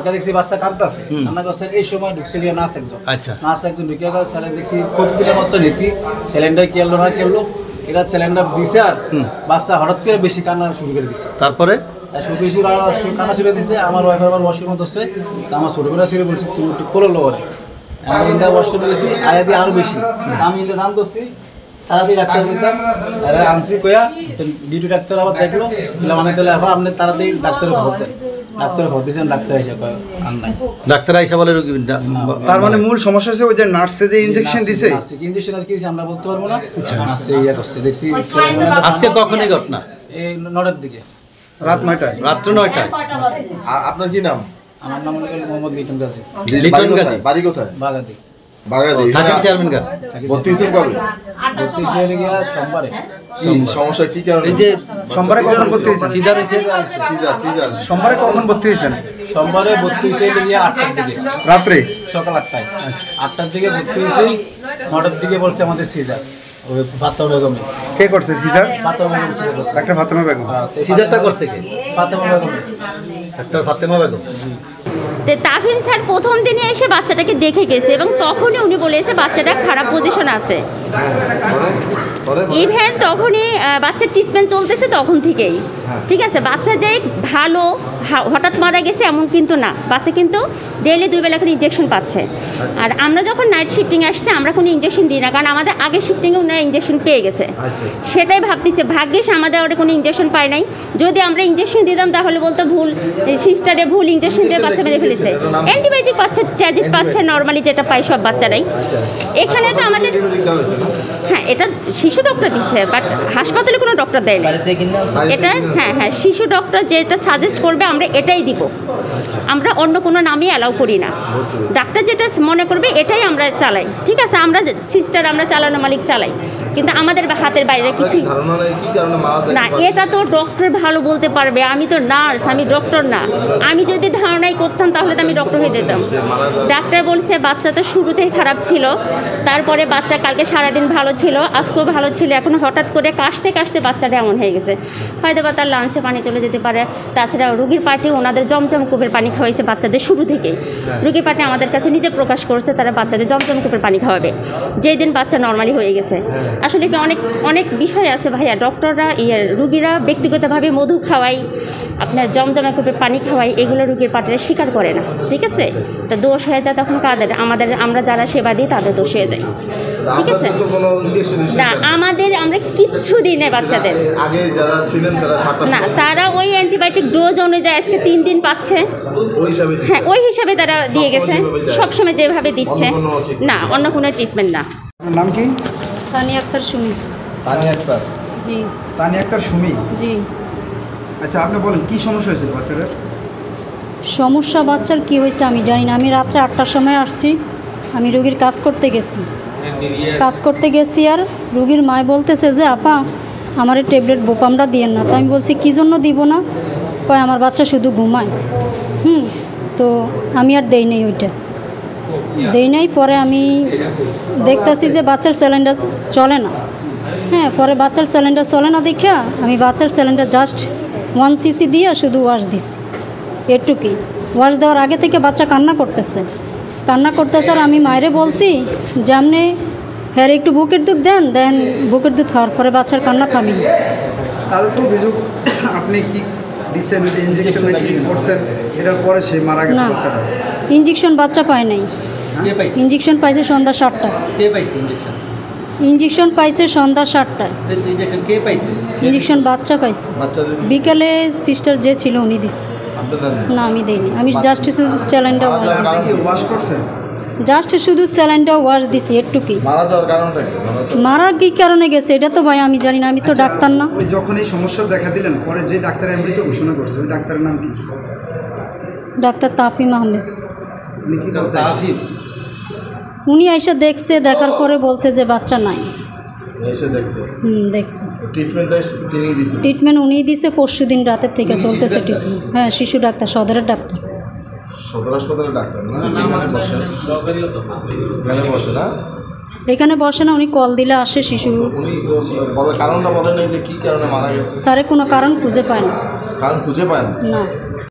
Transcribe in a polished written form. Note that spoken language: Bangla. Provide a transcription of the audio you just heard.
দেখছি বাচ্চা কাঁদতেছে, রান্না করছেন এই সময় ঢুকছে গিয়ে নার্স একজন। আচ্ছা, নার্স একজন ঢুকে গেল, স্যালেন দেখছি প্রতিদিনের মতো নীতি স্যালেন্ডার কেলো না কেলো, এরা স্যালেন্ডার দিছে আর বাচ্চা হঠাৎ করে বেশি কান্না শুরু করে দিচ্ছে। তারপরে বেশি কান্না শুরু করে দিচ্ছে। আমার ওয়াইফ আবার ওয়াশরুম হচ্ছে, আমার ছোটো করে ছেড়ে বলছি তুমি একটু করে লো করে আমি ইন্ডিয়া ওয়াশরুমে গেছি, আয়া দিয়ে আরও বেশি আমি ইন্ডিয়া দাম করছি। তাড়াতাড়ি ডাক্তার দিতাম আনছি কয়া ডিউটি ডাক্তার আবার দেখলো মানে তাহলে এখন আপনি তাড়াতাড়ি ডাক্তারের খবর দেন। ডাক্তার খবর দিয়েছেন, ডাক্তার এসে কয় আর নাই। ডাক্তার আইসা বলে তার মানে মূল সমস্যা হচ্ছে ওই যে নার্সে যে ইনজেকশন দিছে, ইনজেকশন আর কি আমরা বলতে পারবো না। নার্সে ইয়া করছে দেখছি। আজকে কখনই ঘটনা এই 9টার দিকে, রাত 9টায়, রাত্র 9টায়। আপনার কি নাম? আমার নাম হলো মোহাম্মদ লিটন গাজী। লিটন গাজী, বাড়ি কোথায়? বাগাদি। বাগাদি থাকেন চেয়ারম্যান গান। ভর্তি হয়েছেন কবে? ভর্তি হয়ে গিয়া সোমবারে। কি সমস্যা, কি কারণে? এই যে সোমবারে কখন ভর্তি হয়েছেন? সিজার হয়েছে। সিজার সোমবারে কখন ভর্তি হয়েছেন? সোমবারে ভর্তি হয়েছে গিয়া 8টার দিকে, রাত্রে সকাল 8টায়। 8টার দিকে ভর্তি হয়েছে, 9টার দিকে বলছে আমাদের সিজার। ওই ফাতেমা বেগমে। কে করছে সিজার? ফাতেমা বেগম সিজার করছে। ডাক্তার ফাতেমা বেগম। সিজারটা করছে কে? ফাতেমা বেগম। ডাক্তার ফাতেমা বেগম। তাফিন স্যার প্রথম দিনে এসে বাচ্চাটাকে দেখে গেছে এবং তখনই উনি বলেছে বাচ্চাটা খারাপ পজিশন আছে। ইভেন তখনই বাচ্চার ট্রিটমেন্ট চলতেছে তখন থেকেই। ঠিক আছে, বাচ্চা যে ভালো হঠাৎ মারা গেছে এমন কিন্তু না, বাচ্চা কিন্তু ডেইলি 2 বেলা করে ইঞ্জেকশন পাচ্ছে। আর আমরা যখন নাইট শিফটিং আসছে আমরা কোনো ইঞ্জেকশন দিই না, কারণ আমাদের আগের শিফটিংয়ে ওনারা ইঞ্জেকশন পেয়ে গেছে। সেটাই ভাবতেছে, ভাগ্যিস আমাদের ওটা কোনো ইঞ্জেকশন পায় নাই। যদি আমরা ইঞ্জেকশন দিতাম তাহলে বলতো ভুল সিস্টারে ভুল ইঞ্জেকশন দিয়ে বাচ্চা মেরে ফেলেছে। অ্যান্টিবায়োটিক পাচ্ছে, ট্যাবলেট পাচ্ছে, নর্মালি যেটা পায় সব বাচ্চারাই। এখানে তো আমাদের হ্যাঁ এটা শিশু ডক্টর দিচ্ছে, বাট হাসপাতালে কোনো ডক্টর দেয় না এটা। হ্যাঁ শিশু ডক্টর যেটা সাজেস্ট করবে আমরা এটাই দিব, আমরা অন্য কোনো নামই অ্যালাউ করি না। ডাক্তার যেটা মনে করবে এটাই আমরা চালাই। ঠিক আছে, আমরা সিস্টার আমরা চালানো মালিক চালাই, কিন্তু আমাদের হাতের বাইরে কিছু না। এটা তো ডক্টর ভালো বলতে পারবে, আমি তো নার্স, আমি ডক্টর না। আমি যদি ধারণাই করতাম তাহলে তো আমি ডক্টর হয়ে যেতাম। ডাক্তার বলছে বাচ্চা তো শুরুতেই খারাপ ছিল, তারপরে বাচ্চা কালকে সারাদিন ভালো ছিল, আজকেও ভালো ছিল, এখন হঠাৎ করে কাশতে কাশতে বাচ্চাটা এমন হয়ে গেছে। হয়তো বা তার লাঞ্চে পানি চলে যেতে পারে। তাছাড়া রুগীর পার্টি ওনাদের জমজম কূপের পানি খাওয়াইছে বাচ্চাদের শুরু থেকেই। রুগীর পার্টি আমাদের কাছে নিজে প্রকাশ করছে তারা বাচ্চাদের জমজম কূপের পানি খাওয়াবে যেই দিন বাচ্চা নর্মালি হয়ে গেছে। আসলে কি অনেক অনেক বিষয় আছে ভাইয়া, ডক্টররা রুগীরা ব্যক্তিগতভাবে মধু খাওয়াই, আপনার জমজমা কূপের পানি খাওয়াই, এগুলো রুগীর পার্টিরা স্বীকার করে না। ঠিক আছে, তো দোষ হয়ে যায় তখন কাদের? আমরা যারা সেবা দিই তাদের দোষ হয়ে যায়। ঠিক আছে না, আমরা কিচ্ছু দিই না বাচ্চাদের। না, তারা ওই অ্যান্টিবায়োটিক ডোজ অনুযায়ী আজকে 3 দিন পাচ্ছে। হ্যাঁ, ওই হিসাবে তারা দিয়ে গেছে, সবসময় যেভাবে দিচ্ছে। না, অন্য কোনো ট্রিটমেন্ট না। নাম কি? তানিয়া আক্তার সুমি। তানিয়া আক্তার। জি। তানিয়া আক্তার সুমি। জি। আচ্ছা, আপনি বলেন কি সমস্যা হয়েছিল বাচ্চাটার? সমস্যা বাচ্চার কি হয়েছে আমি জানি না। আমি রাত্রে 8টার সময় আসছি, আমি রুগীর কাজ করতে গেছি আর রুগীর মায় বলতেছে যে আপা আমার এই ট্যাবলেট বোপামটা দিয়েন না। তো আমি বলছি কী জন্য দিব না? কয় আমার বাচ্চা শুধু ঘুমায়। তো আমি আর দেই নাই, ওইটা দেই নাই। পরে আমি দেখতেছি যে বাচ্চার স্যালেন্ডার চলে না। হ্যাঁ, পরে বাচ্চার স্যালেন্ডার চলে না দেখা আমি বাচ্চার স্যালেন্ডার জাস্ট 1 cc দিয়ে শুধু ওয়াশ দিছি, এটুকুই। ওয়াশ দেওয়ার আগে থেকে বাচ্চা কান্না করতেছে আর আমি মায়েরে বলছি যে আপনি হ্যাঁ একটু বুকের দুধ দেন। বুকের দুধ খাওয়ার পরে বাচ্চার কান্না থামিনি। তাহলে তো অভিযোগ আপনি কি দিচ্ছেন যে ইনজেকশন কি করছেন, এটার পরে সে মারা গেছে বাচ্চাটা? ইঞ্জেকশন বাচ্চা পায় নাই। ইঞ্জেকশন পাইছে সন্ধ্যা 7টায়। ইঞ্জেকশন পাইছে সন্ধ্যা 7টায়। ইঞ্জেকশন বাচ্চা পাইছে বিকালে, সিস্টার যে ছিল উনি দিছে। না, আমি দেইনি। আমি জাস্ট শুধু স্যালাইনটা ওয়াশ করছি, জাস্ট শুধু স্যালাইনটা ওয়াশ দিছি, এটুকুই। মারা কি কারণে গেছে এটা তো ভাই আমি জানি না, আমি তো ডাক্তার না। ওই যখন এই সমস্যা দেখা দিলেন পরে যে ডাক্তার মৃত ঘোষণা করছে ওই ডাক্তারের নাম কি? ডাক্তার তাফিম আহমেদ। উনি কি বলছেন? উনি এসে দেখছে, দেখার পরে বলছে যে বাচ্চা নাই। দেখছে। ট্রিটমেন্ট উনিই দিছে, পরশুদিন রাতের থেকে চলতেছে ট্রিটমেন্ট। হ্যাঁ, শিশু ডাক্তার, সদরের ডাক্তার। সদর হাসপাতালের ডাক্তার না? এখানে বসে না, উনি কল দিলে আসে শিশু। কারণটা বলেন যে কি কারণে মারা গেছে? স্যারে কোনো কারণ খুঁজে পায় না। কারণ খুঁজে পায় না? না।